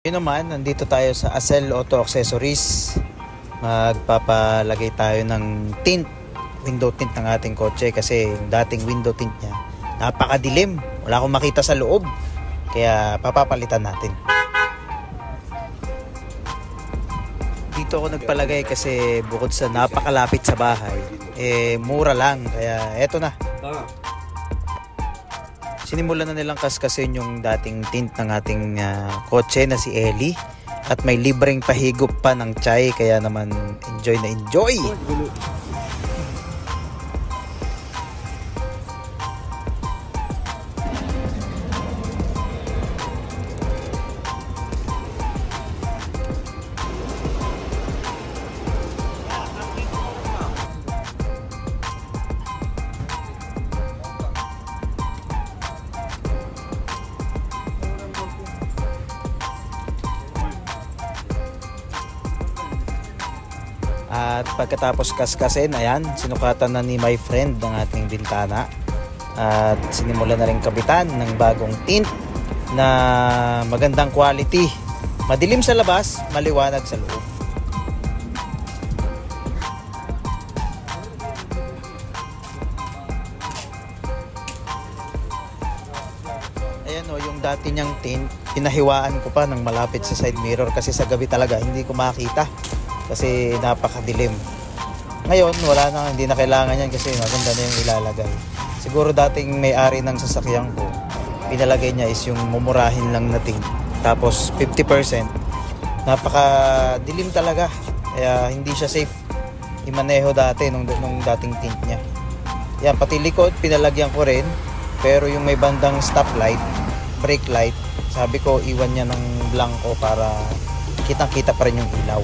Yun naman, nandito tayo sa Acel Auto Accessories. Magpapalagay tayo ng tint, window tint ng ating kotse kasi yung dating window tint niya napakadilim, wala akong makita sa loob, kaya papapalitan natin. Dito ako nagpalagay kasi bukod sa napakalapit sa bahay, mura lang, kaya eto na. Sinimulan na nilang kaskasin yung dating tint ng ating kotse na si Ellie. At may libreng pahigop pa ng chai, kaya naman enjoy na enjoy! At pagkatapos kaskasin, ayan, sinukatan na ni my friend ng ating bintana. At sinimulan na rin kabitan ng bagong tint na magandang quality. Madilim sa labas, maliwanag sa loob. Ayan o, yung dati niyang tint, pinahiwaan ko pa ng malapit sa side mirror kasi sa gabi talaga hindi ko makita. Kasi napakadilim. Ngayon, wala na, hindi na kailangan yan kasi maganda na yung ilalagay. Siguro dating may-ari ng sasakyan ko, pinalagay niya is yung mumurahin lang na tint. Tapos 50%. Napakadilim talaga. Kaya hindi siya safe imaneho dati nung dating tint niya. Yan, pati likod, pinalagyan ko rin. Pero yung may bandang stoplight, brake light, sabi ko iwan niya ng blanco para kitang-kita pa rin yung ilaw.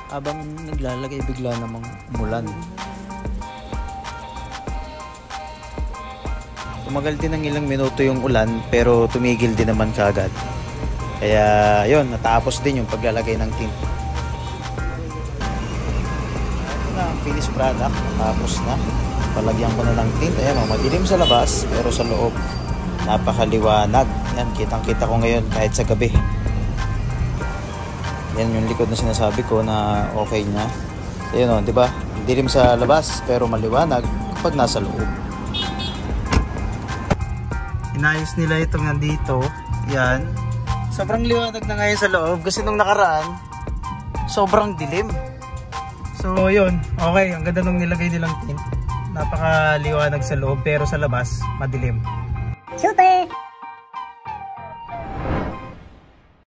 Habang naglalagay, bigla namang umulan. Tumagal din ng ilang minuto yung ulan pero tumigil din naman kaagad. Kaya yun, natapos din yung paglalagay ng tint. Ito na ang finished product, natapos na. Palagyan ko na ng tint. Ayan, madilim sa labas pero sa loob napakaliwanag. Yan, kitang-kita ko ngayon kahit sa gabi. Yan yung likod na sinasabi ko na okay niya. So yun o, diba? Dilim sa labas pero maliwanag kapag nasa loob. Inayos nila itong nandito. Yan. Sobrang liwanag na ngayon sa loob kasi nung nakaraan, sobrang dilim. So yun, okay. Ang ganda nung nilagay nilang tint. Napakaliwanag sa loob pero sa labas, madilim. Super!